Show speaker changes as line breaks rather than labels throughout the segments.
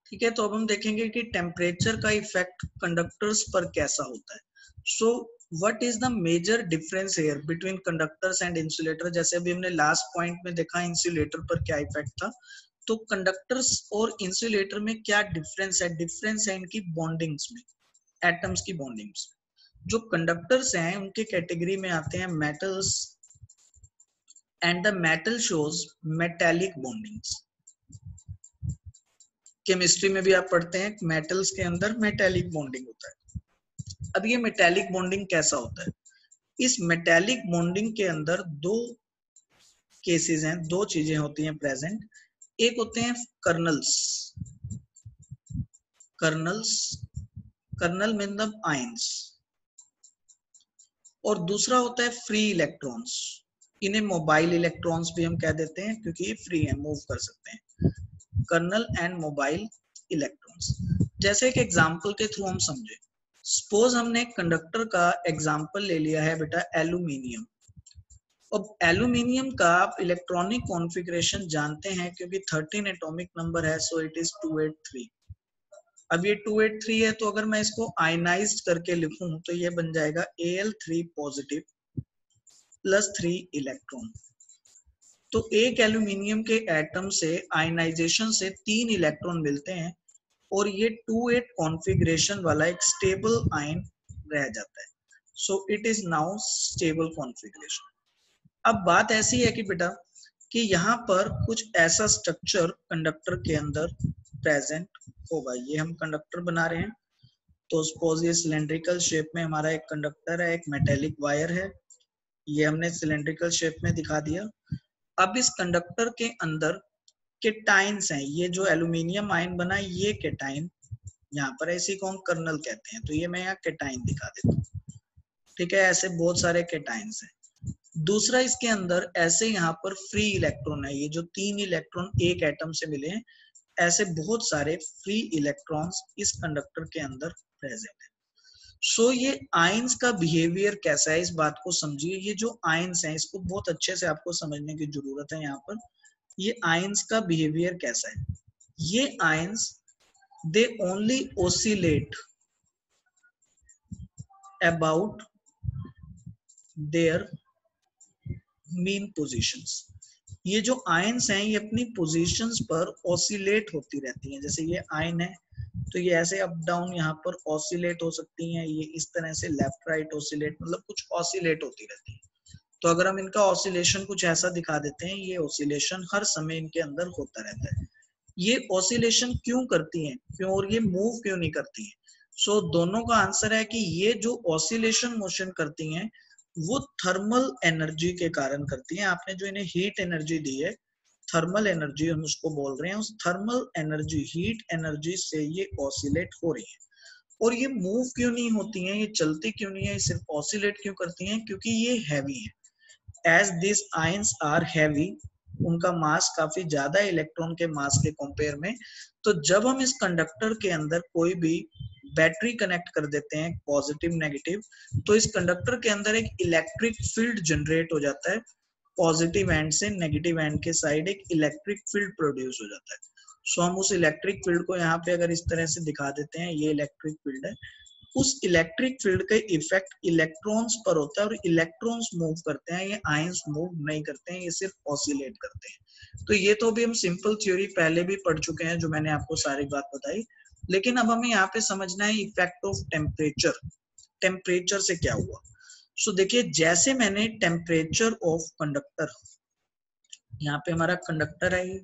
ठीक है, तो अब हम देखेंगे कि टेम्परेचर का इफेक्ट कंडक्टर्स पर कैसा होता है। So what is the major difference here between conductors and insulator. जैसे अभी हमने लास्ट पॉइंट में देखा इंसुलेटर पर क्या इफेक्ट था, तो कंडक्टर्स और इंसुलेटर में क्या डिफरेंस है। डिफरेंस है इनकी बॉन्डिंग्स में, एटम्स की बॉन्डिंग्स। जो कंडक्टर्स हैं उनके कैटेगरी में आते हैं metals, and the metal shows metallic bondings. Chemistry में भी आप पढ़ते हैं मेटल्स के अंदर मेटेलिक बॉन्डिंग होता है। अब ये मेटेलिक बॉन्डिंग कैसा होता है। इस मेटेलिक बॉन्डिंग के अंदर दो केसेस हैं, दो चीजें होती हैं प्रेजेंट। एक होते हैं कर्नल्स, कर्नल्स, कर्नल मतलब आयंस, और दूसरा होता है फ्री इलेक्ट्रॉन्स। इन्हें मोबाइल इलेक्ट्रॉन्स भी हम कह देते हैं क्योंकि ये फ्री है, मूव कर सकते हैं। Kernel and mobile electrons. जैसे एक एग्जांपल के थ्रू हम समझे, सपोज हमने कंडक्टर का एग्जांपल ले लिया है बेटा एल्यूमिनियम। अब एल्यूमिनियम का आप इलेक्ट्रॉनिक कॉन्फ़िगरेशन जानते हैं क्योंकि 13 एटॉमिक नंबर है, सो इट इज 283। अब ये 283 है, तो अगर मैं इसको आयनाइज्ड करके लिखूं तो ये बन जाएगा Al3 पॉजिटिव प्लस 3 इलेक्ट्रॉन। तो एक एल्यूमिनियम के एटम से आयनाइजेशन से 3 इलेक्ट्रॉन मिलते हैं और ये 2-8 कॉन्फ़िगरेशन वाला एक स्टेबल आयन रह जाता है। So it is now stable configuration. अब बात ऐसी है कि बेटा कि यहाँ पर कुछ ऐसा स्ट्रक्चर कंडक्टर के अंदर प्रेजेंट होगा। ये हम कंडक्टर बना रहे हैं, तो सपोज ये सिलेंड्रिकल शेप में हमारा एक कंडक्टर है, एक मेटेलिक वायर है, ये हमने सिलेंड्रिकल शेप में दिखा दिया। अब इस कंडक्टर के अंदर केटाइंस हैं, ये जो एल्यूमिनियम आयन बना ये केटाइन यहाँ पर, इसी को हम कर्नल कहते हैं। तो ये मैं यहाँ केटाइन दिखा देता हूँ। ठीक है, ऐसे बहुत सारे केटाइंस हैं। दूसरा इसके अंदर ऐसे यहाँ पर फ्री इलेक्ट्रॉन है, ये जो 3 इलेक्ट्रॉन एक एटम से मिले हैं, ऐसे बहुत सारे फ्री इलेक्ट्रॉन्स इस कंडक्टर के अंदर प्रेजेंट है। सो ये आयंस का बिहेवियर कैसा है, इस बात को समझिए। ये जो आयंस हैं इसको बहुत अच्छे से आपको समझने की जरूरत है। यहाँ पर ये आयंस का बिहेवियर कैसा है। ये ions they only oscillate about their mean positions. ये जो आयंस हैं ये अपनी पोजीशंस पर ऑसिलेट होती रहती हैं। जैसे ये आयन है तो ये ऐसे अप डाउन यहाँ पर ऑसिलेट हो सकती हैं, ये इस तरह से लेफ्ट राइट ऑसिलेट, मतलब कुछ ऑसिलेट होती रहती है। तो अगर हम इनका ऑसिलेशन कुछ ऐसा दिखा देते हैं, ये ऑसिलेशन हर समय इनके अंदर होता रहता है। ये ऑसिलेशन क्यों करती हैं, क्यों, और ये मूव क्यों नहीं करती हैं। सो दोनों का आंसर है कि ये जो ऑसिलेशन मोशन करती हैं वो थर्मल एनर्जी के कारण करती हैं। आपने जो इन्हें हीट एनर्जी दी है, थर्मल एनर्जी हम उसको बोल रहे हैं, उस थर्मल एनर्जी, हीट एनर्जी से ये ऑसिलेट हो रही है। और ये मूव क्यों नहीं होती हैं, ये चलती क्यों नहीं है, ये सिर्फ ऑसिलेट क्यों करती हैं, क्योंकि ये हैवी है। As this ions are heavy, उनका मास काफी ज्यादा है इलेक्ट्रॉन के मास के कंपेयर में। तो जब हम इस कंडक्टर के अंदर कोई भी बैटरी कनेक्ट कर देते हैं, पॉजिटिव नेगेटिव, तो इस कंडक्टर के अंदर एक इलेक्ट्रिक फील्ड जनरेट हो जाता है। पॉजिटिव एंड से नेगेटिव एंड के साइड एक इलेक्ट्रिक फील्ड प्रोड्यूस हो जाता है। सो हम उस इलेक्ट्रिक फील्ड को यहाँ पे अगर इस तरह से दिखा देते हैं, ये इलेक्ट्रिक फील्ड है। उस इलेक्ट्रिक फील्ड का इफेक्ट इलेक्ट्रॉन्स पर होता है और इलेक्ट्रॉन्स मूव करते हैं, ये आयंस मूव नहीं करते हैं, ये सिर्फ ऑसिलेट करते हैं। तो ये तो अभी हम सिंपल थ्योरी पहले भी पढ़ चुके हैं, जो मैंने आपको सारी बात बताई। लेकिन अब हमें यहाँ पे समझना है इफेक्ट ऑफ टेम्परेचर। टेम्परेचर से क्या हुआ। सो देखिए, जैसे मैंने टेम्परेचर ऑफ कंडक्टर, यहाँ पे हमारा कंडक्टर है ये,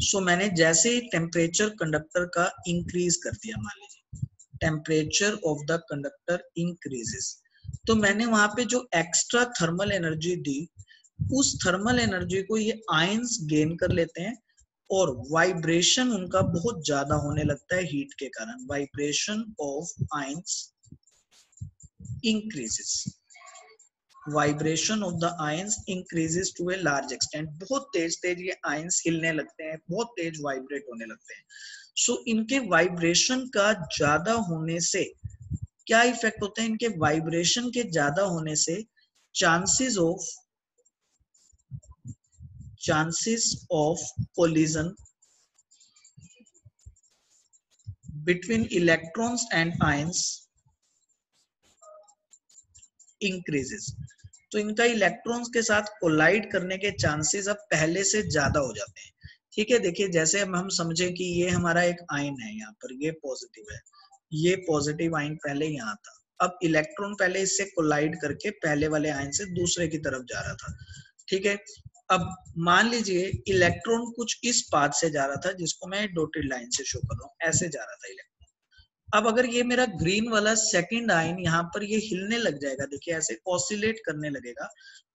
सो मैंने जैसे ही टेम्परेचर कंडक्टर का इंक्रीज कर दिया, मान लीजिए temperature of the conductor increases, तो मैंने वहां पे जो एक्स्ट्रा थर्मल एनर्जी दी, उस थर्मल एनर्जी को ये आयंस गेन कर लेते हैं और वाइब्रेशन उनका बहुत ज्यादा होने लगता है हीट के कारण। Vibration of ions increases, vibration of the ions increases to a large extent. बहुत तेज तेज ये आयंस हिलने लगते हैं, बहुत तेज वाइब्रेट होने लगते हैं। सो इनके वाइब्रेशन का ज्यादा होने से क्या इफेक्ट होते हैं, इनके वाइब्रेशन के ज्यादा होने से chances of collision between electrons and ions increases। तो इनका इलेक्ट्रॉन्स के साथ कोलाइड करने के चांसेस अब पहले से ज्यादा हो जाते हैं। ठीक है, देखिए जैसे हम समझे कि ये हमारा एक आयन है, यहाँ पर ये पॉजिटिव है, ये पॉजिटिव आयन पहले यहाँ था, अब इलेक्ट्रॉन पहले इससे कोलाइड करके पहले वाले आयन से दूसरे की तरफ जा रहा था। ठीक है, अब मान लीजिए इलेक्ट्रॉन कुछ इस पाथ से जा रहा था जिसको मैं डॉटेड लाइन से शो कर रहा हूँ, ऐसे जा रहा था इलेक्ट्रॉन। अब अगर ये मेरा ग्रीन वाला सेकंड आयन यहाँ पर ये हिलने लग जाएगा, देखिए ऐसे ऑसिलेट करने लगेगा,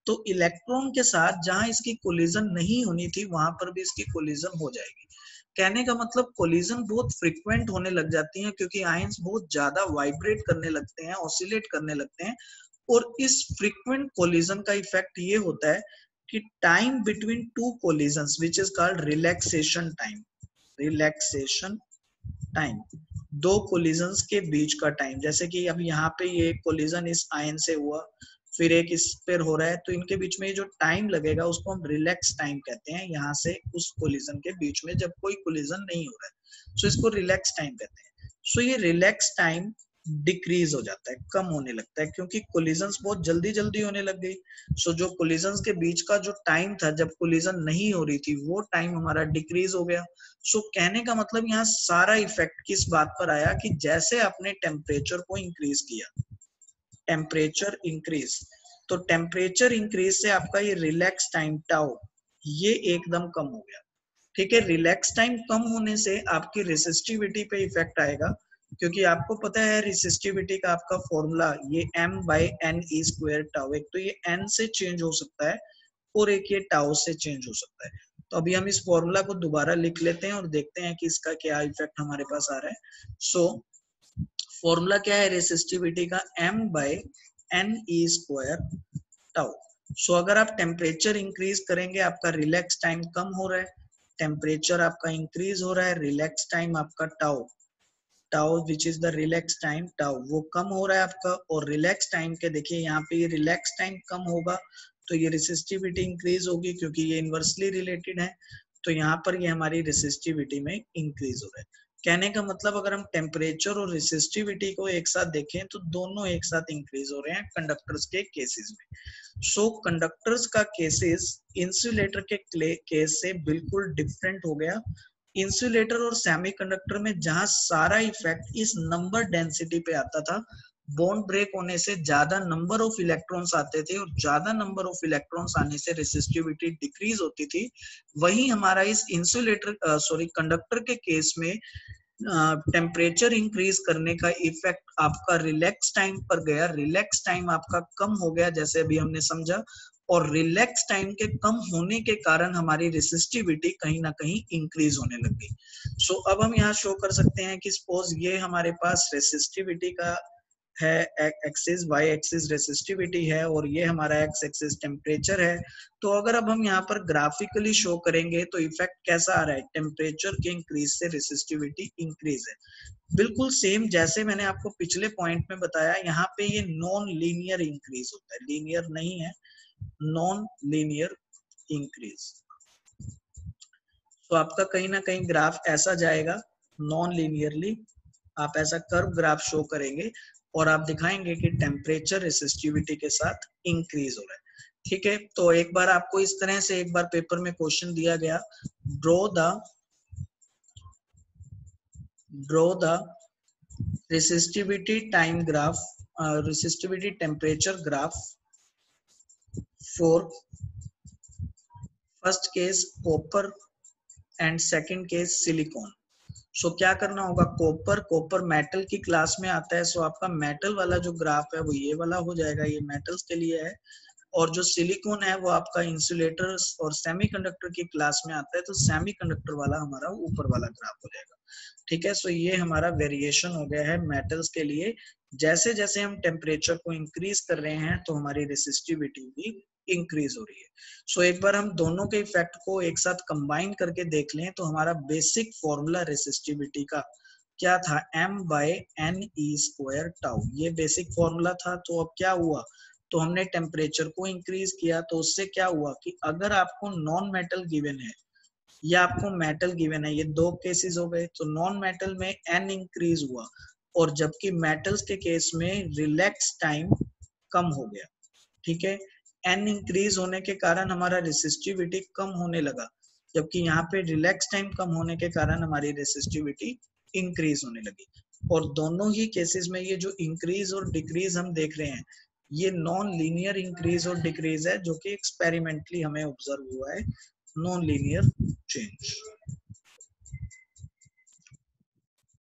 तो इलेक्ट्रॉन के साथ जहां इसकी कोलिजन नहीं होनी थी वहां पर भी इसकी कोलिजन हो जाएगी। कहने का मतलब कोलिजन बहुत फ्रिक्वेंट होने लग जाती हैं क्योंकि आयंस बहुत ज्यादा वाइब्रेट करने लगते हैं, ऑसिलेट करने लगते हैं। और इस फ्रिक्वेंट कोलिजन का इफेक्ट ये होता है कि time between two collisions which is called relaxation time, relaxation time, दो कोलिजन्स के बीच का टाइम, जैसे कि अब यहाँ पे ये कोलिजन इस आयन से हुआ, फिर एक इस पर हो रहा है, तो इनके बीच में जो टाइम लगेगा उसको हम रिलैक्स टाइम कहते हैं, यहाँ से उस कोलिजन के बीच में जब कोई कोलिजन नहीं हो रहा है, सो इसको रिलैक्स टाइम कहते हैं। सो ये रिलैक्स टाइम डिक्रीज हो जाता है, कम होने लगता है क्योंकि कोलिजन्स बहुत जल्दी जल्दी होने लग गई। सो जो कोलिजन्स के बीच का जो टाइम था जब कोलिजन नहीं हो रही थी वो टाइम हमारा डिक्रीज हो गया। सो कहने का मतलब यहाँ सारा इफेक्ट किस बात पर आया कि जैसे आपने टेम्परेचर को इंक्रीज किया, टेम्परेचर इंक्रीज, तो टेम्परेचर इंक्रीज से आपका ये रिलैक्स टाइम टाउ ये एकदम कम हो गया। ठीक है, रिलैक्स टाइम कम होने से आपकी रेसिस्टिविटी पे इफेक्ट आएगा क्योंकि आपको पता है रेसिस्टिविटी का आपका फॉर्मूला ये m/n² टाउ, एक तो ये n से चेंज हो सकता है और एक ये टाउ से चेंज हो सकता है। तो अभी हम इस फॉर्मूला को दोबारा लिख लेते हैं और देखते हैं कि इसका क्या इफेक्ट हमारे पास आ रहा है। सो फॉर्मूला क्या है रेसिस्टिविटी का, m/ne² टाउ। सो अगर आप टेम्परेचर इंक्रीज करेंगे आपका रिलैक्स टाइम कम हो रहा है, टेम्परेचर आपका इंक्रीज हो रहा है, रिलैक्स टाइम आपका tau, tau which is the relax time tau वो कम हो रहा है आपका। और रिलैक्स टाइम के देखिए यहाँ पे ये रिलैक्स टाइम कम होगा तो ये रेसिस्टिविटी इंक्रीज होगी क्योंकि ये इनवर्सली रिलेटेड है, तो यहाँ पर ये हमारी रेसिस्टिविटी में इंक्रीज हो रहा है। कहने का मतलब अगर हम टेम्परेचर और रेसिस्टिविटी को एक साथ देखें तो दोनों एक साथ इंक्रीज हो रहे हैं कंडक्टर्स के केसेस में। सो कंडक्टर्स का केसेस इंसुलेटर के केस से बिल्कुल डिफरेंट हो गया। इंसुलेटर और सेमीकंडक्टर में जहां सारा इफेक्ट इस नंबर डेंसिटी पे आता था, बॉन्ड ब्रेक होने से ज्यादा नंबर ऑफ इलेक्ट्रॉन्स आते थे और ज्यादा नंबर ऑफ इलेक्ट्रॉन्स आने से रेसिस्टिविटी डिक्रीज होती थी, वही हमारा इस इंसुलेटर कंडक्टर के केस में टेम्परेचर इंक्रीज करने का इफेक्ट आपका रिलैक्स टाइम पर गया, रिलैक्स टाइम आपका कम हो गया जैसे अभी हमने समझा, और रिलैक्स टाइम के कम होने के कारण हमारी रेसिस्टिविटी कहीं ना कहीं इंक्रीज होने लग गई। सो अब हम यहाँ शो कर सकते हैं कि सपोज ये हमारे पास रेसिस्टिविटी का है एक्सिस, वाई एक्सिस रेसिस्टिविटी है और ये हमारा एक्स एक्सिस टेम्परेचर है। तो अगर अब हम यहाँ पर ग्राफिकली शो करेंगे तो इफेक्ट कैसा आ रहा है, टेम्परेचर के इंक्रीज से रेसिस्टिविटी इंक्रीज है, बिल्कुल सेम जैसे मैंने आपको पिछले पॉइंट में बताया। यहाँ पे ये नॉन लीनियर इंक्रीज होता है, लीनियर नहीं है, नॉन लीनियर इंक्रीज। तो आपका कहीं ना कहीं ग्राफ ऐसा जाएगा नॉन लीनियरली, आप ऐसा कर्व ग्राफ शो करेंगे और आप दिखाएंगे कि टेम्परेचर रेसिस्टिविटी के साथ इंक्रीज हो रहा है। ठीक है, तो एक बार आपको इस तरह से एक बार पेपर में क्वेश्चन दिया गया, draw the resistivity time graph, resistivity temperature graph for first case copper and second case silicon. So क्या करना होगा, कॉपर मेटल की क्लास में आता है, सो आपका मेटल वाला जो ग्राफ है वो ये वाला हो जाएगा, ये मेटल्स के लिए है, और जो सिलिकॉन है वो आपका इंसुलेटर्स और सेमीकंडक्टर की क्लास में आता है, तो सेमीकंडक्टर वाला हमारा ऊपर वाला ग्राफ हो जाएगा। ठीक है, सो ये हमारा वेरिएशन हो गया है मेटल्स के लिए, जैसे जैसे हम टेम्परेचर को इंक्रीज कर रहे हैं तो हमारी रेसिस्टिविटी भी इंक्रीज हो रही है। सो एक बार हम दोनों के इफेक्ट को एक साथ कंबाइन करके देख लें तो हमारा बेसिक फॉर्मूला रेसिस्टिविटी का क्या था, m/ne² टाउ, ये बेसिक फॉर्मूला था। तो अब क्या हुआ, तो हमने टेम्परेचर को इंक्रीज किया तो उससे क्या हुआ कि अगर आपको नॉन मेटल गिवन है, ये आपको मेटल गिवन है, ये दो केसेस हो गए। तो नॉन मेटल में एन इंक्रीज हुआ और जबकि मेटल्स के केस में रिलैक्स टाइम कम हो गया। ठीक है, एन इंक्रीज होने के कारण हमारा रेसिस्टिविटी कम होने लगा, जबकि यहाँ पे रिलैक्स टाइम कम होने के कारण हमारी रेसिस्टिविटी इंक्रीज होने लगी। और दोनों ही केसेस में ये जो इंक्रीज और डिक्रीज हम देख रहे हैं, ये नॉन लीनियर इंक्रीज और डिक्रीज है, जो कि एक्सपेरिमेंटली हमें ऑब्जर्व हुआ है, नॉन लीनियर चेंज।